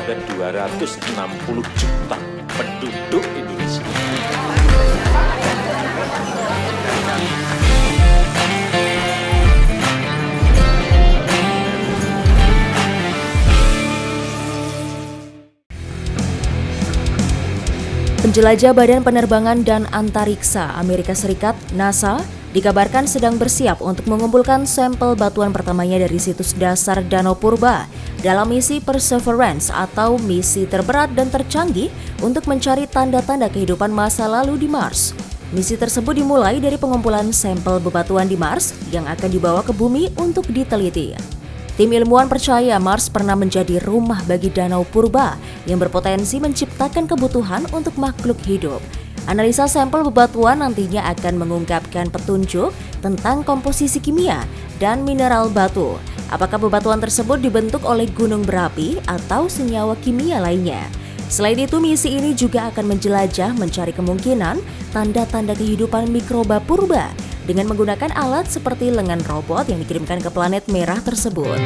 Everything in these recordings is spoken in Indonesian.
kepada 260 juta penduduk Indonesia. Penjelajah Badan Penerbangan dan Antariksa Amerika Serikat (NASA) dikabarkan sedang bersiap untuk mengumpulkan sampel batuan pertamanya dari situs dasar Danau Purba dalam misi Perseverance atau misi terberat dan tercanggih untuk mencari tanda-tanda kehidupan masa lalu di Mars. Misi tersebut dimulai dari pengumpulan sampel bebatuan di Mars yang akan dibawa ke bumi untuk diteliti. Tim ilmuwan percaya Mars pernah menjadi rumah bagi Danau Purba yang berpotensi menciptakan kebutuhan untuk makhluk hidup. Analisa sampel bebatuan nantinya akan mengungkapkan petunjuk tentang komposisi kimia dan mineral batu. Apakah bebatuan tersebut dibentuk oleh gunung berapi atau senyawa kimia lainnya? Selain itu, misi ini juga akan menjelajah mencari kemungkinan tanda-tanda kehidupan mikroba purba dengan menggunakan alat seperti lengan robot yang dikirimkan ke planet merah tersebut.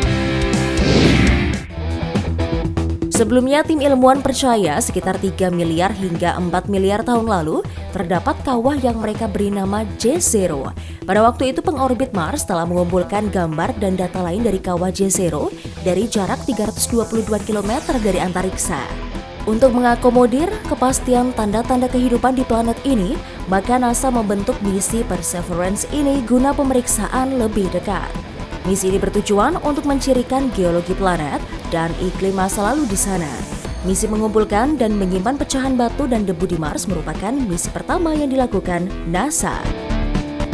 Sebelumnya, tim ilmuwan percaya sekitar 3 miliar hingga 4 miliar tahun lalu terdapat kawah yang mereka beri nama Jezero. Pada waktu itu, pengorbit Mars telah mengumpulkan gambar dan data lain dari kawah Jezero dari jarak 322 km dari antariksa. Untuk mengakomodir kepastian tanda-tanda kehidupan di planet ini, maka NASA membentuk misi Perseverance ini guna pemeriksaan lebih dekat. Misi ini bertujuan untuk mencirikan geologi planet dan iklim masa lalu di sana. Misi mengumpulkan dan menyimpan pecahan batu dan debu di Mars merupakan misi pertama yang dilakukan NASA.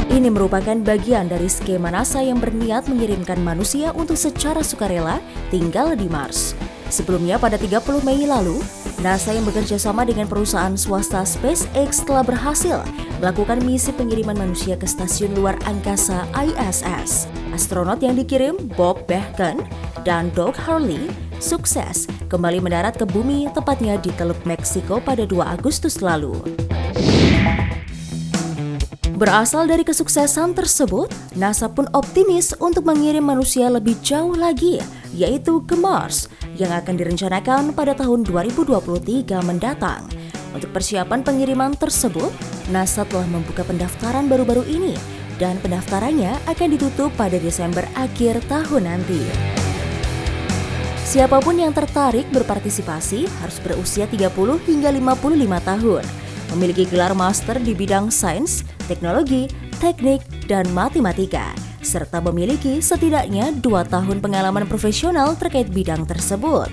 Ini merupakan bagian dari skema NASA yang berniat mengirimkan manusia untuk secara sukarela tinggal di Mars. Sebelumnya pada 30 Mei lalu, NASA yang bekerja sama dengan perusahaan swasta SpaceX telah berhasil melakukan misi pengiriman manusia ke stasiun luar angkasa ISS. Astronot yang dikirim, Bob Behnken dan Doug Hurley, sukses kembali mendarat ke bumi, tepatnya di Teluk Meksiko pada 2 Agustus lalu. Berasal dari kesuksesan tersebut, NASA pun optimis untuk mengirim manusia lebih jauh lagi, yaitu ke Mars, yang akan direncanakan pada tahun 2023 mendatang. Untuk persiapan pengiriman tersebut, NASA telah membuka pendaftaran baru-baru ini, dan pendaftarannya akan ditutup pada Desember akhir tahun nanti. Siapapun yang tertarik berpartisipasi harus berusia 30 hingga 55 tahun, memiliki gelar master di bidang sains, teknologi, teknik, dan matematika, serta memiliki setidaknya 2 tahun pengalaman profesional terkait bidang tersebut.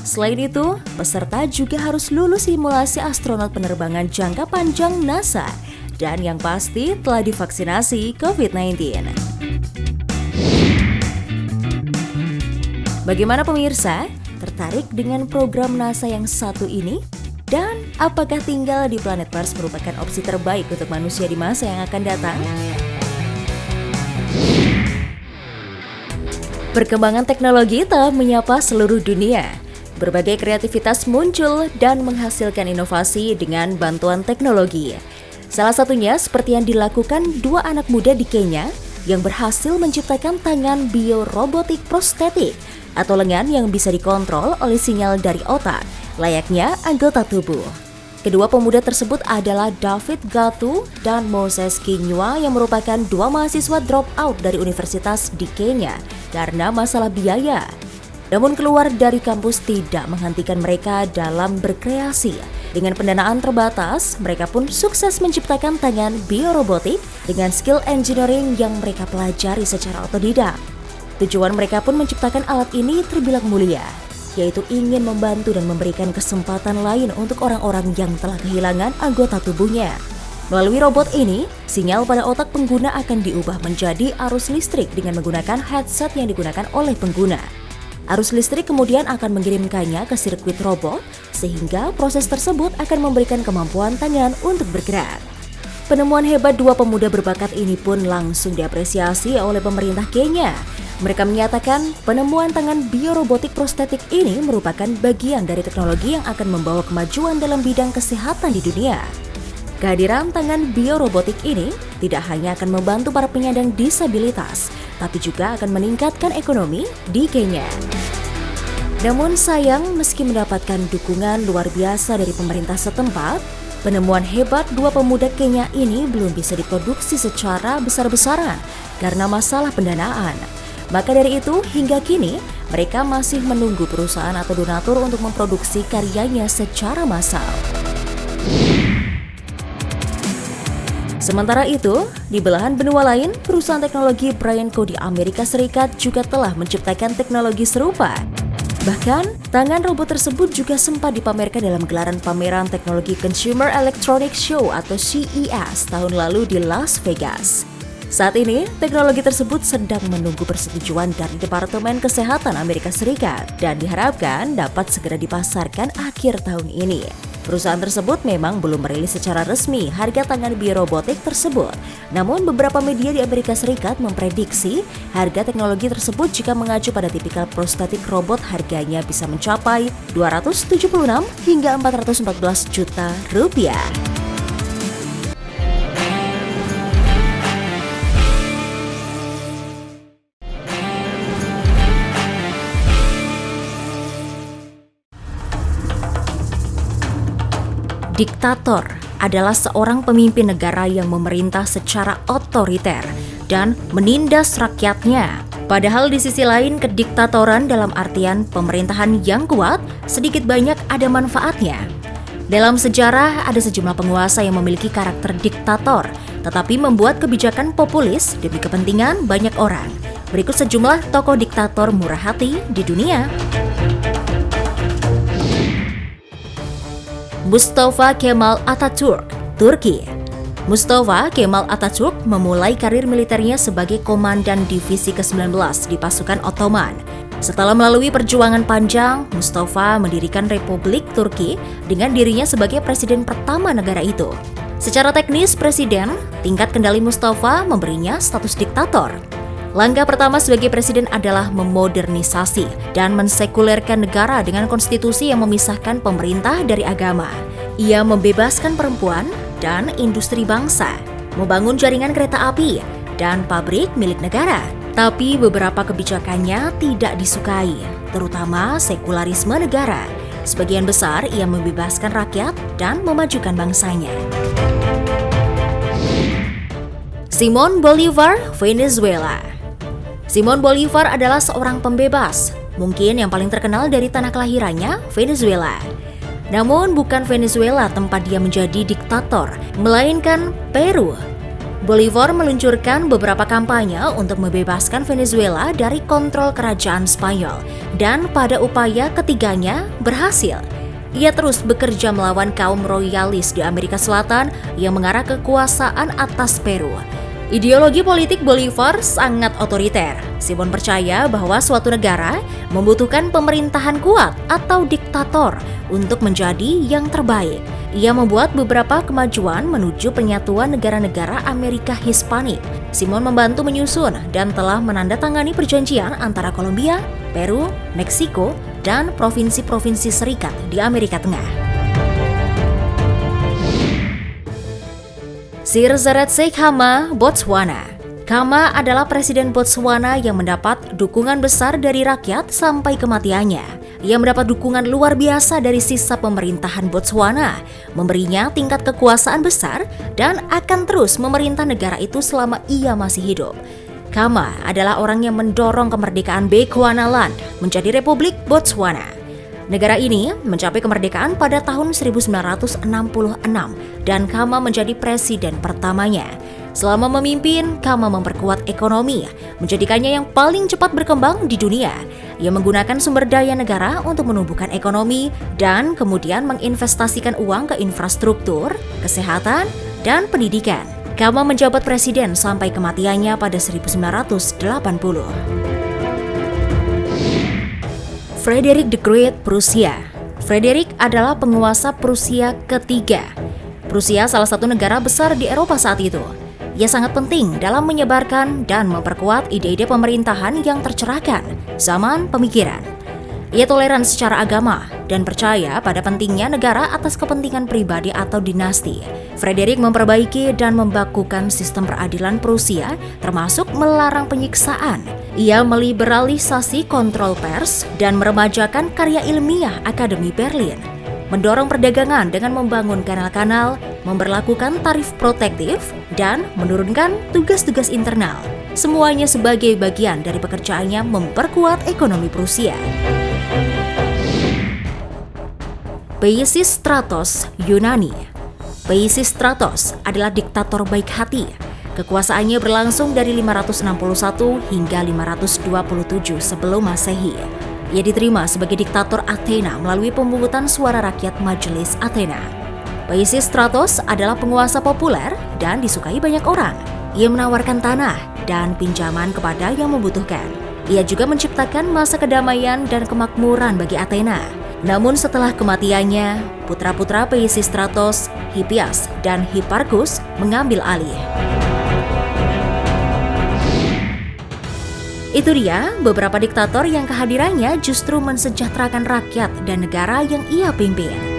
Selain itu, peserta juga harus lulus simulasi astronot penerbangan jangka panjang NASA dan yang pasti telah divaksinasi COVID-19. Bagaimana pemirsa? Tertarik dengan program NASA yang satu ini? Dan apakah tinggal di planet Mars merupakan opsi terbaik untuk manusia di masa yang akan datang? Perkembangan teknologi telah menyapa seluruh dunia. Berbagai kreativitas muncul dan menghasilkan inovasi dengan bantuan teknologi. Salah satunya seperti yang dilakukan 2 anak muda di Kenya yang berhasil menciptakan tangan biorobotik prostetik atau lengan yang bisa dikontrol oleh sinyal dari otak, layaknya anggota tubuh. Kedua pemuda tersebut adalah David Gatu dan Moses Kinyua yang merupakan 2 mahasiswa dropout dari universitas di Kenya karena masalah biaya. Namun keluar dari kampus tidak menghentikan mereka dalam berkreasi. Dengan pendanaan terbatas, mereka pun sukses menciptakan tangan biorobotik dengan skill engineering yang mereka pelajari secara otodidak. Tujuan mereka pun menciptakan alat ini terbilang mulia, yaitu ingin membantu dan memberikan kesempatan lain untuk orang-orang yang telah kehilangan anggota tubuhnya. Melalui robot ini, sinyal pada otak pengguna akan diubah menjadi arus listrik dengan menggunakan headset yang digunakan oleh pengguna. Arus listrik kemudian akan mengirimkannya ke sirkuit robot, sehingga proses tersebut akan memberikan kemampuan tangan untuk bergerak. Penemuan hebat 2 pemuda berbakat ini pun langsung diapresiasi oleh pemerintah Kenya. Mereka menyatakan penemuan tangan biorobotik prostetik ini merupakan bagian dari teknologi yang akan membawa kemajuan dalam bidang kesehatan di dunia. Kehadiran tangan biorobotik ini tidak hanya akan membantu para penyandang disabilitas, tapi juga akan meningkatkan ekonomi di Kenya. Namun sayang, meski mendapatkan dukungan luar biasa dari pemerintah setempat, penemuan hebat dua pemuda Kenya ini belum bisa diproduksi secara besar-besaran karena masalah pendanaan. Maka dari itu, hingga kini mereka masih menunggu perusahaan atau donatur untuk memproduksi karyanya secara massal. Sementara itu, di belahan benua lain, perusahaan teknologi Brianco di Amerika Serikat juga telah menciptakan teknologi serupa. Bahkan, tangan robot tersebut juga sempat dipamerkan dalam gelaran pameran teknologi Consumer Electronics Show atau CES tahun lalu di Las Vegas. Saat ini, teknologi tersebut sedang menunggu persetujuan dari Departemen Kesehatan Amerika Serikat dan diharapkan dapat segera dipasarkan akhir tahun ini. Perusahaan tersebut memang belum merilis secara resmi harga tangan biorobotik tersebut. Namun beberapa media di Amerika Serikat memprediksi harga teknologi tersebut jika mengacu pada tipikal prostetik robot harganya bisa mencapai 276 hingga 414 juta rupiah. Diktator adalah seorang pemimpin negara yang memerintah secara otoriter dan menindas rakyatnya. Padahal di sisi lain, kediktatoran dalam artian pemerintahan yang kuat sedikit banyak ada manfaatnya. Dalam sejarah, ada sejumlah penguasa yang memiliki karakter diktator, tetapi membuat kebijakan populis demi kepentingan banyak orang. Berikut sejumlah tokoh diktator murah hati di dunia. Mustafa Kemal Atatürk, Turki. Mustafa Kemal Atatürk memulai karir militernya sebagai komandan divisi ke-19 di pasukan Ottoman. Setelah melalui perjuangan panjang, Mustafa mendirikan Republik Turki dengan dirinya sebagai presiden pertama negara itu. Secara teknis presiden, tingkat kendali Mustafa memberinya status diktator. Langkah pertama sebagai presiden adalah memodernisasi dan mensekulerkan negara dengan konstitusi yang memisahkan pemerintah dari agama. Ia membebaskan perempuan dan industri bangsa, membangun jaringan kereta api dan pabrik milik negara. Tapi beberapa kebijakannya tidak disukai, terutama sekularisme negara. Sebagian besar ia membebaskan rakyat dan memajukan bangsanya. Simón Bolívar, Venezuela. Simón Bolívar adalah seorang pembebas, mungkin yang paling terkenal dari tanah kelahirannya, Venezuela. Namun bukan Venezuela tempat dia menjadi diktator, melainkan Peru. Bolívar meluncurkan beberapa kampanye untuk membebaskan Venezuela dari kontrol kerajaan Spanyol, dan pada upaya ketiganya berhasil. Ia terus bekerja melawan kaum royalis di Amerika Selatan yang mengarah kekuasaan atas Peru. Ideologi politik Bolívar sangat otoriter. Simón percaya bahwa suatu negara membutuhkan pemerintahan kuat atau diktator untuk menjadi yang terbaik. Ia membuat beberapa kemajuan menuju penyatuan negara-negara Amerika Hispanik. Simón membantu menyusun dan telah menandatangani perjanjian antara Kolombia, Peru, Meksiko, dan provinsi-provinsi serikat di Amerika Tengah. Sir Seretse Khama, Botswana. Khama adalah presiden Botswana yang mendapat dukungan besar dari rakyat sampai kematiannya. Ia mendapat dukungan luar biasa dari sisa pemerintahan Botswana, memberinya tingkat kekuasaan besar dan akan terus memerintah negara itu selama ia masih hidup. Khama adalah orang yang mendorong kemerdekaan Bechuanaland menjadi Republik Botswana. Negara ini mencapai kemerdekaan pada tahun 1966 dan Khama menjadi presiden pertamanya. Selama memimpin, Khama memperkuat ekonomi, menjadikannya yang paling cepat berkembang di dunia. Ia menggunakan sumber daya negara untuk menumbuhkan ekonomi dan kemudian menginvestasikan uang ke infrastruktur, kesehatan, dan pendidikan. Khama menjabat presiden sampai kematiannya pada 1980. Frederick the Great, Prusia. Frederick adalah penguasa Prusia ketiga. Prusia salah satu negara besar di Eropa saat itu. Ia sangat penting dalam menyebarkan dan memperkuat ide-ide pemerintahan yang tercerahkan, zaman pemikiran. Ia toleran secara agama dan percaya pada pentingnya negara atas kepentingan pribadi atau dinasti. Frederick memperbaiki dan membakukan sistem peradilan Prusia, termasuk melarang penyiksaan. Ia meliberalisasi kontrol pers dan meremajakan karya ilmiah Akademi Berlin, mendorong perdagangan dengan membangun kanal-kanal, memberlakukan tarif protektif, dan menurunkan tugas-tugas internal. Semuanya sebagai bagian dari pekerjaannya memperkuat ekonomi Prusia. Peisistratos, Yunani. Peisistratos adalah diktator baik hati. Kekuasaannya berlangsung dari 561 hingga 527 sebelum Masehi. Ia diterima sebagai diktator Athena melalui pemungutan suara rakyat Majelis Athena. Peisistratos adalah penguasa populer dan disukai banyak orang. Ia menawarkan tanah dan pinjaman kepada yang membutuhkan. Ia juga menciptakan masa kedamaian dan kemakmuran bagi Athena. Namun setelah kematiannya, putra-putra Peisistratos, Hippias dan Hipparchus mengambil alih. Itu dia beberapa diktator yang kehadirannya justru mensejahterakan rakyat dan negara yang ia pimpin.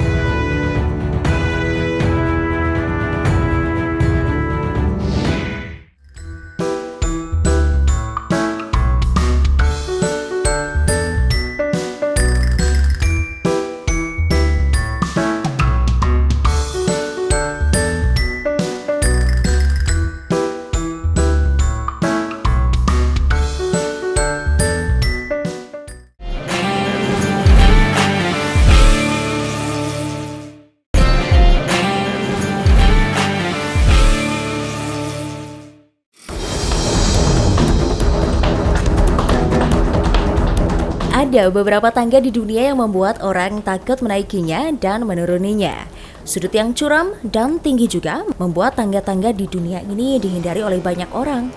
Ada beberapa tangga di dunia yang membuat orang takut menaikinya dan menuruninya. Sudut yang curam dan tinggi juga membuat tangga-tangga di dunia ini dihindari oleh banyak orang.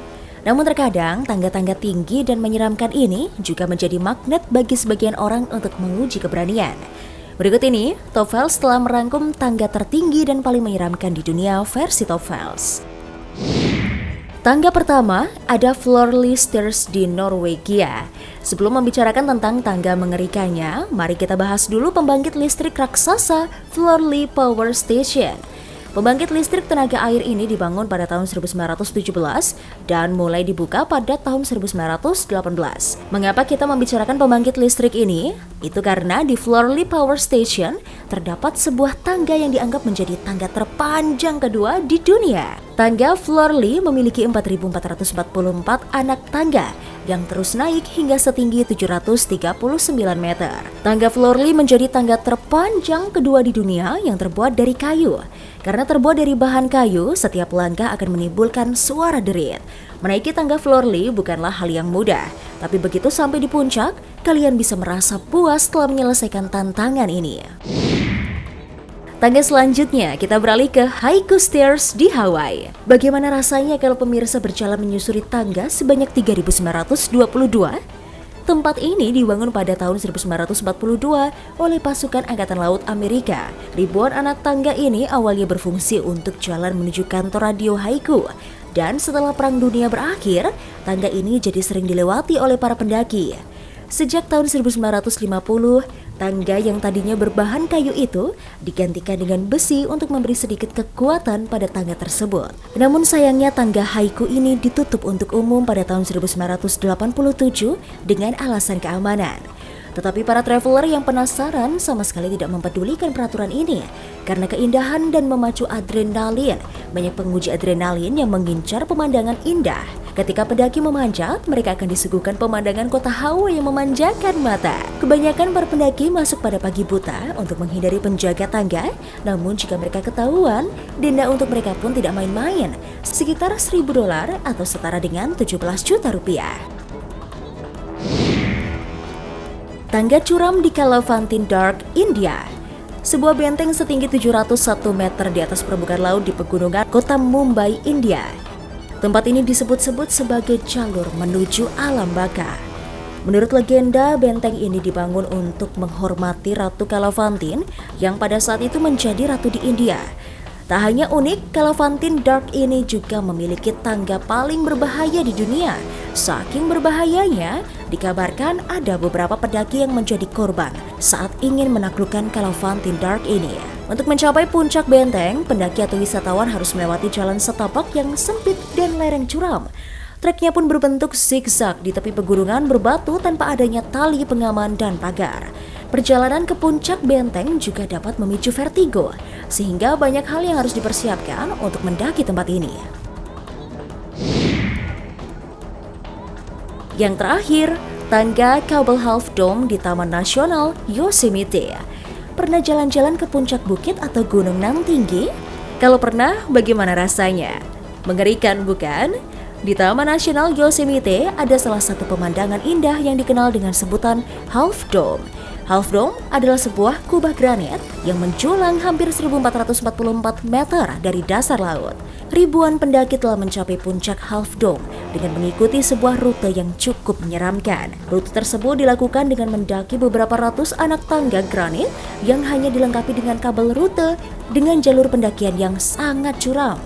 Namun terkadang tangga-tangga tinggi dan menyeramkan ini juga menjadi magnet bagi sebagian orang untuk menguji keberanian. Berikut ini, Top Files telah merangkum tangga tertinggi dan paling menyeramkan di dunia versi Top Files. Tangga pertama ada Florli Stairs di Norwegia. Sebelum membicarakan tentang tangga mengerikannya, mari kita bahas dulu pembangkit listrik raksasa Florli Power Station. Pembangkit listrik tenaga air ini dibangun pada tahun 1917 dan mulai dibuka pada tahun 1918. Mengapa kita membicarakan pembangkit listrik ini? Itu karena di Florli Power Station terdapat sebuah tangga yang dianggap menjadi tangga terpanjang kedua di dunia. Tangga Florli memiliki 4.444 anak tangga yang terus naik hingga setinggi 739 meter. Tangga Florli menjadi tangga terpanjang kedua di dunia yang terbuat dari kayu. Karena terbuat dari bahan kayu, setiap langkah akan menimbulkan suara derit. Menaiki tangga Florli bukanlah hal yang mudah, tapi begitu sampai di puncak, kalian bisa merasa puas setelah menyelesaikan tantangan ini. Tangga selanjutnya, kita beralih ke Haiku Stairs di Hawaii. Bagaimana rasanya kalau pemirsa berjalan menyusuri tangga sebanyak 3.922? Tempat ini dibangun pada tahun 1942 oleh pasukan Angkatan Laut Amerika. Ribuan anak tangga ini awalnya berfungsi untuk jalan menuju kantor radio Haiku. Dan setelah Perang Dunia berakhir, tangga ini jadi sering dilewati oleh para pendaki. Sejak tahun 1950, tangga yang tadinya berbahan kayu itu digantikan dengan besi untuk memberi sedikit kekuatan pada tangga tersebut. Namun sayangnya tangga Haiku ini ditutup untuk umum pada tahun 1987 dengan alasan keamanan. Tetapi para traveler yang penasaran sama sekali tidak mempedulikan peraturan ini karena keindahan dan memacu adrenalin. Banyak penguji adrenalin yang mengincar pemandangan indah. Ketika pendaki memanjat, mereka akan disuguhkan pemandangan kota Hawaii yang memanjakan mata. Kebanyakan para pendaki masuk pada pagi buta untuk menghindari penjaga tangga. Namun jika mereka ketahuan, denda untuk mereka pun tidak main-main, sekitar $1.000 atau setara dengan 17 juta rupiah. Tangga curam di Kalavantin Dark, India. Sebuah benteng setinggi 701 meter di atas permukaan laut di pegunungan kota Mumbai, India. Tempat ini disebut-sebut sebagai jalur menuju alam baka. Menurut legenda, benteng ini dibangun untuk menghormati Ratu Kalavantin yang pada saat itu menjadi ratu di India. Tak hanya unik, Kalavantin Dark ini juga memiliki tangga paling berbahaya di dunia. Saking berbahayanya, dikabarkan ada beberapa pendaki yang menjadi korban saat ingin menaklukkan Kalavantin Dark ini. Untuk mencapai puncak benteng, pendaki atau wisatawan harus melewati jalan setapak yang sempit dan lereng curam. Treknya pun berbentuk zigzag di tepi pegunungan berbatu tanpa adanya tali pengaman dan pagar. Perjalanan ke puncak benteng juga dapat memicu vertigo, sehingga banyak hal yang harus dipersiapkan untuk mendaki tempat ini. Yang terakhir, tangga kabel Half Dome di Taman Nasional Yosemite. Pernah jalan-jalan ke puncak bukit atau gunung nan tinggi? Kalau pernah, bagaimana rasanya? Mengerikan, bukan? Di Taman Nasional Yosemite ada salah satu pemandangan indah yang dikenal dengan sebutan Half Dome. Half Dome adalah sebuah kubah granit yang menjulang hampir 1444 meter dari dasar laut. Ribuan pendaki telah mencapai puncak Half Dome dengan mengikuti sebuah rute yang cukup menyeramkan. Rute tersebut dilakukan dengan mendaki beberapa ratus anak tangga granit yang hanya dilengkapi dengan kabel rute dengan jalur pendakian yang sangat curam.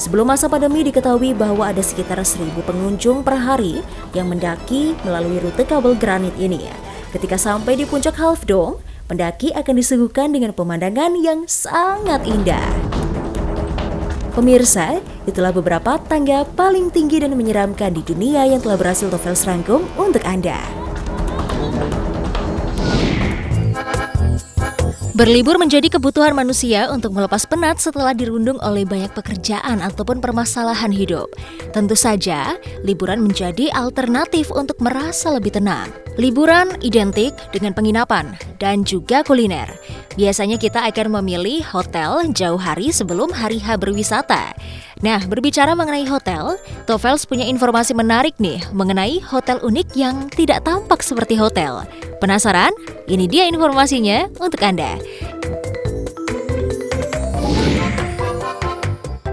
Sebelum masa pandemi diketahui bahwa ada sekitar 1.000 pengunjung per hari yang mendaki melalui rute kabel granit ini. Ketika sampai di puncak Half Dome, pendaki akan disuguhkan dengan pemandangan yang sangat indah. Pemirsa, itulah beberapa tangga paling tinggi dan menyeramkan di dunia yang telah berhasil Tofels rangkum untuk Anda. Berlibur menjadi kebutuhan manusia untuk melepas penat setelah dirundung oleh banyak pekerjaan ataupun permasalahan hidup. Tentu saja, liburan menjadi alternatif untuk merasa lebih tenang. Liburan identik dengan penginapan dan juga kuliner. Biasanya kita akan memilih hotel jauh hari sebelum hari H berwisata. Nah, berbicara mengenai hotel, Tofels punya informasi menarik nih mengenai hotel unik yang tidak tampak seperti hotel. Penasaran? Ini dia informasinya untuk Anda.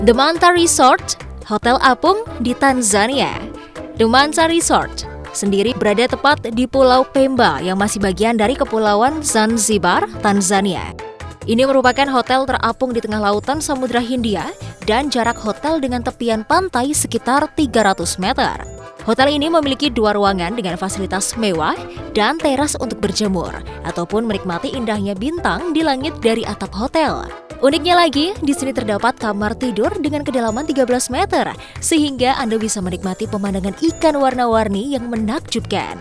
The Manta Resort, hotel apung di Tanzania. The Manta Resort sendiri berada tepat di Pulau Pemba yang masih bagian dari Kepulauan Zanzibar, Tanzania. Ini merupakan hotel terapung di tengah lautan Samudra Hindia dan jarak hotel dengan tepian pantai sekitar 300 meter. Hotel ini memiliki 2 ruangan dengan fasilitas mewah dan teras untuk berjemur ataupun menikmati indahnya bintang di langit dari atap hotel. Uniknya lagi, di sini terdapat kamar tidur dengan kedalaman 13 meter sehingga Anda bisa menikmati pemandangan ikan warna-warni yang menakjubkan.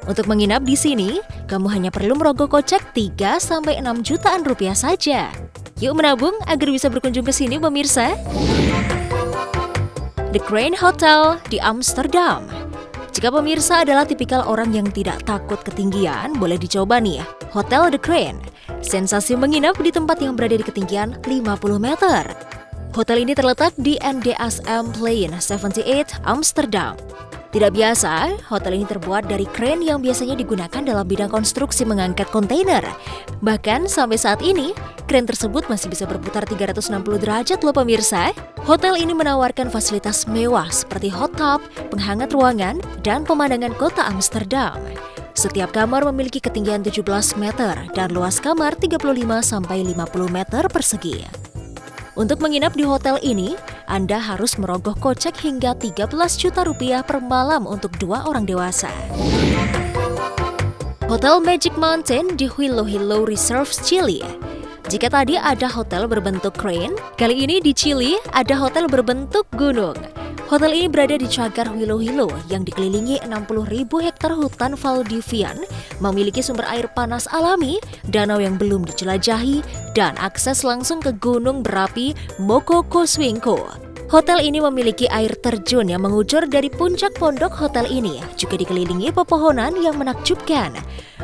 Untuk menginap di sini, kamu hanya perlu merogoh kocek 3-6 jutaan rupiah saja. Yuk menabung agar bisa berkunjung ke sini, pemirsa. The Crane Hotel di Amsterdam. Jika pemirsa adalah tipikal orang yang tidak takut ketinggian, boleh dicoba nih ya, Hotel The Crane. Sensasi menginap di tempat yang berada di ketinggian 50 meter. Hotel ini terletak di NDSM Plein 78, Amsterdam. Tidak biasa, hotel ini terbuat dari kren yang biasanya digunakan dalam bidang konstruksi mengangkat kontainer. Bahkan sampai saat ini, kren tersebut masih bisa berputar 360 derajat loh pemirsa. Hotel ini menawarkan fasilitas mewah seperti hot tub, penghangat ruangan, dan pemandangan kota Amsterdam. Setiap kamar memiliki ketinggian 17 meter dan luas kamar 35-50 meter persegi. Untuk menginap di hotel ini, Anda harus merogoh kocek hingga 13 juta rupiah per malam untuk 2 orang dewasa. Hotel Magic Mountain di Hilo Hilo Reserve, Chili. Jika tadi ada hotel berbentuk crane, kali ini di Chili ada hotel berbentuk gunung. Hotel ini berada di cagar Hilo Hilo yang dikelilingi 60.000 hektar hutan Valdivian, memiliki sumber air panas alami, danau yang belum dijelajahi, dan akses langsung ke gunung berapi Mokokoswinko. Hotel ini memiliki air terjun yang mengucur dari puncak pondok hotel ini, juga dikelilingi pepohonan yang menakjubkan.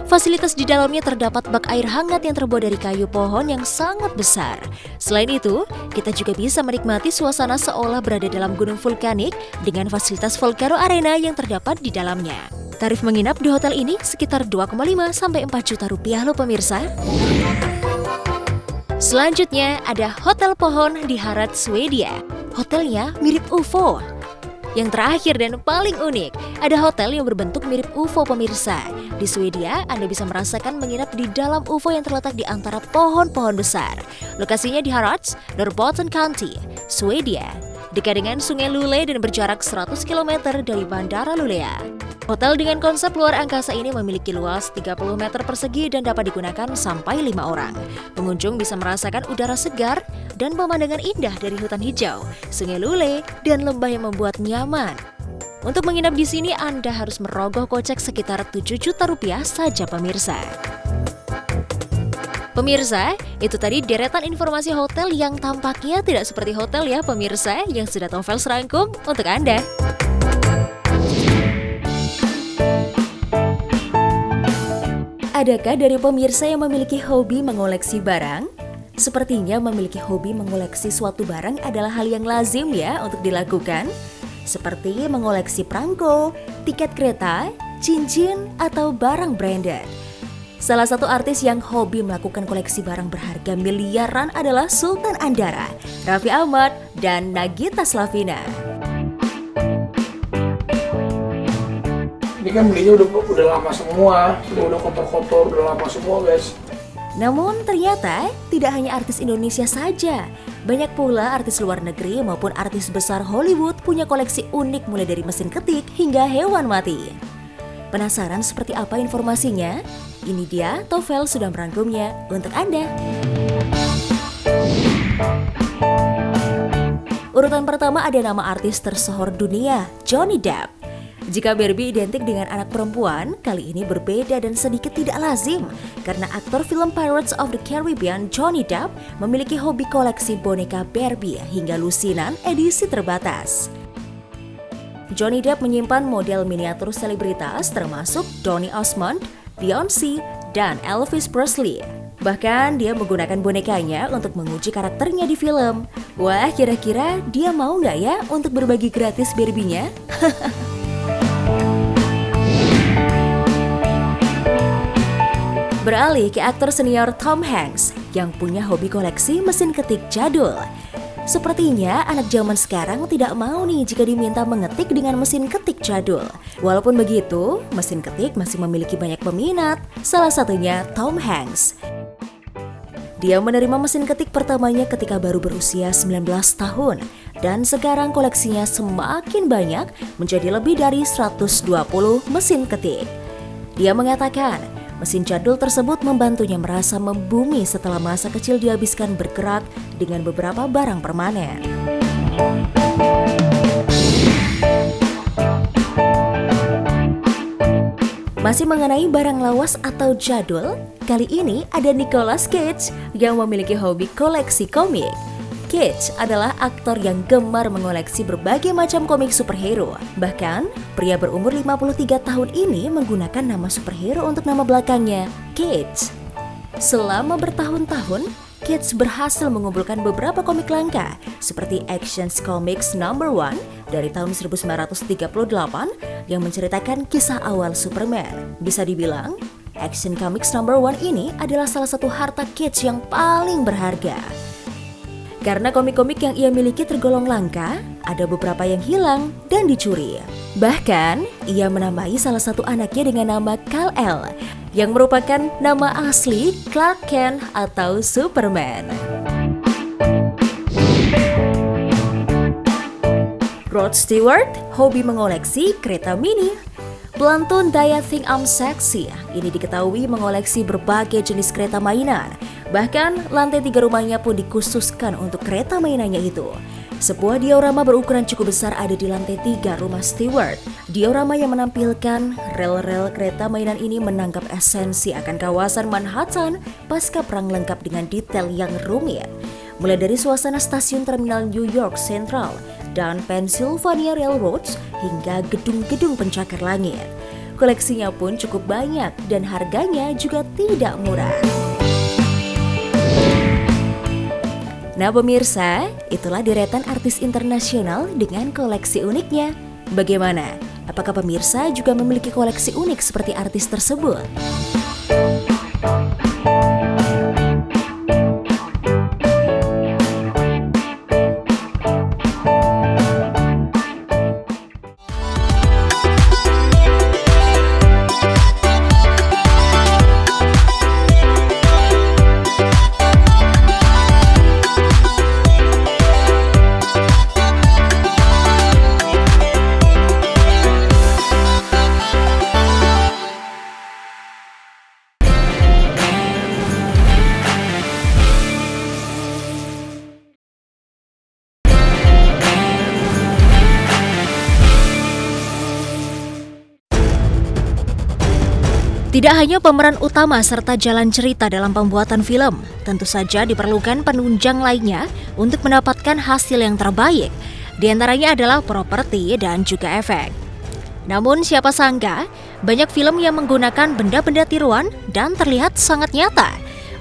Fasilitas di dalamnya terdapat bak air hangat yang terbuat dari kayu pohon yang sangat besar. Selain itu, kita juga bisa menikmati suasana seolah berada dalam gunung vulkanik dengan fasilitas Volcano Arena yang terdapat di dalamnya. Tarif menginap di hotel ini sekitar 2,5 sampai 4 juta rupiah loh pemirsa. Selanjutnya ada Hotel Pohon di Harad, Swedia. Hotelnya mirip UFO. Yang terakhir dan paling unik, ada hotel yang berbentuk mirip UFO pemirsa. Di Swedia, Anda bisa merasakan menginap di dalam UFO yang terletak di antara pohon-pohon besar. Lokasinya di Harads, Norrbotten County, Swedia, dekat dengan Sungai Luleå dan berjarak 100 km dari Bandara Luleå. Hotel dengan konsep luar angkasa ini memiliki luas 30 meter persegi dan dapat digunakan sampai 5 orang. Pengunjung bisa merasakan udara segar dan pemandangan indah dari hutan hijau, Sungai Luleå, dan lembah yang membuat nyaman. Untuk menginap di sini Anda harus merogoh kocek sekitar 7 juta rupiah saja pemirsa. Pemirsa, itu tadi deretan informasi hotel yang tampaknya tidak seperti hotel ya pemirsa yang sudah Tovel serangkum untuk Anda. Adakah dari pemirsa yang memiliki hobi mengoleksi barang? Sepertinya memiliki hobi mengoleksi suatu barang adalah hal yang lazim ya untuk dilakukan. Seperti mengoleksi perangko, tiket kereta, cincin, atau barang branded. Salah satu artis yang hobi melakukan koleksi barang berharga miliaran adalah Sultan Andara, Raffi Ahmad, dan Nagita Slavina. Ini kan belinya udah lama semua, udah kotor-kotor, udah lama semua guys. Namun ternyata tidak hanya artis Indonesia saja, banyak pula artis luar negeri maupun artis besar Hollywood punya koleksi unik mulai dari mesin ketik hingga hewan mati. Penasaran seperti apa informasinya? Ini dia, Tovel sudah merangkumnya untuk Anda. Urutan pertama ada nama artis tersohor dunia, Johnny Depp. Jika Barbie identik dengan anak perempuan, kali ini berbeda dan sedikit tidak lazim karena aktor film Pirates of the Caribbean Johnny Depp memiliki hobi koleksi boneka Barbie hingga lusinan edisi terbatas. Johnny Depp menyimpan model miniatur selebritas termasuk Donny Osmond, Beyoncé, dan Elvis Presley. Bahkan dia menggunakan bonekanya untuk menguji karakternya di film. Wah, kira-kira dia mau nggak ya untuk berbagi gratis Barbie-nya? Beralih ke aktor senior Tom Hanks yang punya hobi koleksi mesin ketik jadul. Sepertinya anak zaman sekarang tidak mau nih jika diminta mengetik dengan mesin ketik jadul. Walaupun begitu, mesin ketik masih memiliki banyak peminat, salah satunya Tom Hanks. Dia menerima mesin ketik pertamanya ketika baru berusia 19 tahun dan sekarang koleksinya semakin banyak menjadi lebih dari 120 mesin ketik. Dia mengatakan, mesin jadul tersebut membantunya merasa membumi setelah masa kecil dihabiskan bergerak dengan beberapa barang permanen. Masih mengenai barang lawas atau jadul, kali ini ada Nicolas Cage yang memiliki hobi koleksi komik. Cage adalah aktor yang gemar mengoleksi berbagai macam komik superhero. Bahkan, pria berumur 53 tahun ini menggunakan nama superhero untuk nama belakangnya, Cage. Selama bertahun-tahun, Cage berhasil mengumpulkan beberapa komik langka seperti Action Comics No. 1 dari tahun 1938 yang menceritakan kisah awal Superman. Bisa dibilang, Action Comics No. 1 ini adalah salah satu harta Cage yang paling berharga. Karena komik-komik yang ia miliki tergolong langka, ada beberapa yang hilang dan dicuri. Bahkan, ia menambahi salah satu anaknya dengan nama Kal-El, yang merupakan nama asli Clark Kent atau Superman. Rod Stewart hobi mengoleksi kereta mini. Pelantun Daya Think I'm Sexy ini diketahui mengoleksi berbagai jenis kereta mainan. Bahkan lantai 3 rumahnya pun dikhususkan untuk kereta mainannya itu. Sebuah diorama berukuran cukup besar ada di lantai 3 rumah Stewart. Diorama yang menampilkan rel-rel kereta mainan ini menangkap esensi akan kawasan Manhattan pasca perang lengkap dengan detail yang rumit. Mulai dari suasana stasiun terminal New York Central dan Pennsylvania Railroads hingga gedung-gedung pencakar langit. Koleksinya pun cukup banyak dan harganya juga tidak murah. Nah pemirsa, itulah deretan artis internasional dengan koleksi uniknya. Bagaimana? Apakah pemirsa juga memiliki koleksi unik seperti artis tersebut? Tidak hanya pemeran utama serta jalan cerita dalam pembuatan film, tentu saja diperlukan penunjang lainnya untuk mendapatkan hasil yang terbaik. Di antaranya adalah properti dan juga efek. Namun siapa sangka, banyak film yang menggunakan benda-benda tiruan dan terlihat sangat nyata.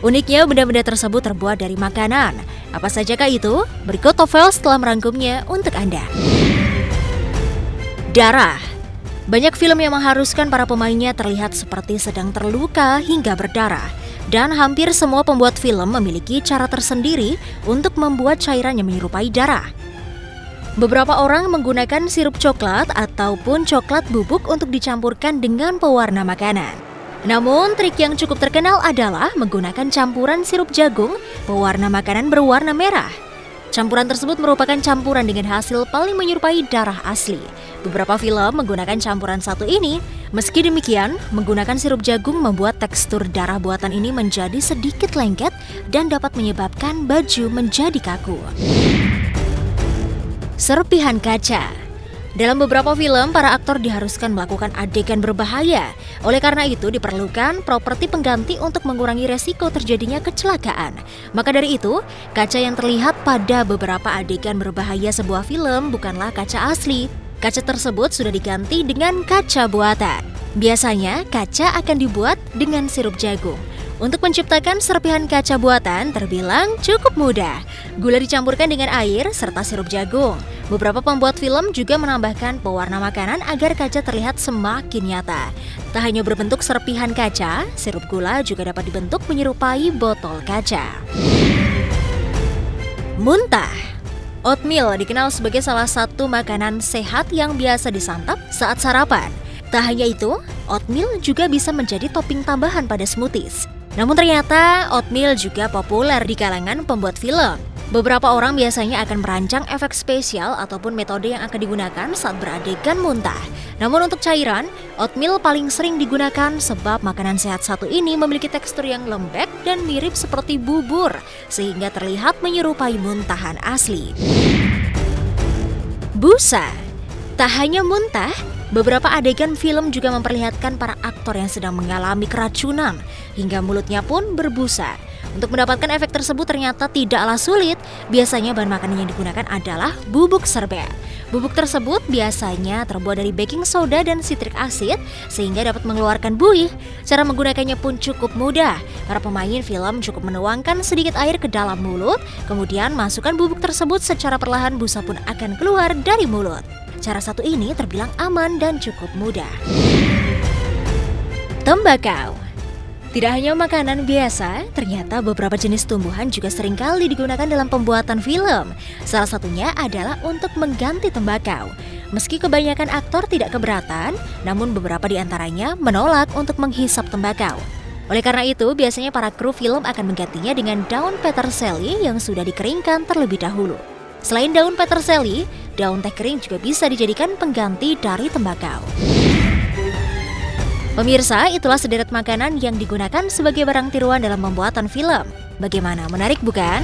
Uniknya benda-benda tersebut terbuat dari makanan. Apa sajakah itu? Berikut Tovel telah merangkumnya untuk Anda. Darah. Banyak film yang mengharuskan para pemainnya terlihat seperti sedang terluka hingga berdarah. Dan hampir semua pembuat film memiliki cara tersendiri untuk membuat cairan yang menyerupai darah. Beberapa orang menggunakan sirup coklat ataupun coklat bubuk untuk dicampurkan dengan pewarna makanan. Namun, trik yang cukup terkenal adalah menggunakan campuran sirup jagung pewarna makanan berwarna merah. Campuran tersebut merupakan campuran dengan hasil paling menyerupai darah asli. Beberapa film menggunakan campuran satu ini. Meski demikian, menggunakan sirup jagung membuat tekstur darah buatan ini menjadi sedikit lengket dan dapat menyebabkan baju menjadi kaku. Serpihan kaca. Dalam beberapa film, para aktor diharuskan melakukan adegan berbahaya. Oleh karena itu, diperlukan properti pengganti untuk mengurangi resiko terjadinya kecelakaan. Maka dari itu, kaca yang terlihat pada beberapa adegan berbahaya sebuah film bukanlah kaca asli. Kaca tersebut sudah diganti dengan kaca buatan. Biasanya, kaca akan dibuat dengan sirup jagung. Untuk menciptakan serpihan kaca buatan terbilang cukup mudah. Gula dicampurkan dengan air serta sirup jagung. Beberapa pembuat film juga menambahkan pewarna makanan agar kaca terlihat semakin nyata. Tak hanya berbentuk serpihan kaca, sirup gula juga dapat dibentuk menyerupai botol kaca. Muntah. Oatmeal dikenal sebagai salah satu makanan sehat yang biasa disantap saat sarapan. Tak hanya itu, oatmeal juga bisa menjadi topping tambahan pada smoothies. Namun ternyata oatmeal juga populer di kalangan pembuat film. Beberapa orang biasanya akan merancang efek spesial ataupun metode yang akan digunakan saat beradegan muntah. Namun untuk cairan, oatmeal paling sering digunakan sebab makanan sehat satu ini memiliki tekstur yang lembek dan mirip seperti bubur, sehingga terlihat menyerupai muntahan asli. Busa. Tak hanya muntah, beberapa adegan film juga memperlihatkan para aktor yang sedang mengalami keracunan, hingga mulutnya pun berbusa. Untuk mendapatkan efek tersebut ternyata tidaklah sulit. Biasanya bahan makanan yang digunakan adalah bubuk serbet. Bubuk tersebut biasanya terbuat dari baking soda dan citric acid sehingga dapat mengeluarkan buih. Cara menggunakannya pun cukup mudah. Para pemain film cukup menuangkan sedikit air ke dalam mulut, kemudian masukkan bubuk tersebut secara perlahan, busa pun akan keluar dari mulut. Cara satu ini terbilang aman dan cukup mudah. Tembakau. Tidak hanya makanan biasa, ternyata beberapa jenis tumbuhan juga seringkali digunakan dalam pembuatan film. Salah satunya adalah untuk mengganti tembakau. Meski kebanyakan aktor tidak keberatan, namun beberapa di antaranya menolak untuk menghisap tembakau. Oleh karena itu, biasanya para kru film akan menggantinya dengan daun peterseli yang sudah dikeringkan terlebih dahulu. Selain daun peterseli, daun teh kering juga bisa dijadikan pengganti dari tembakau. Pemirsa, itulah sederet makanan yang digunakan sebagai barang tiruan dalam pembuatan film. Bagaimana, menarik bukan?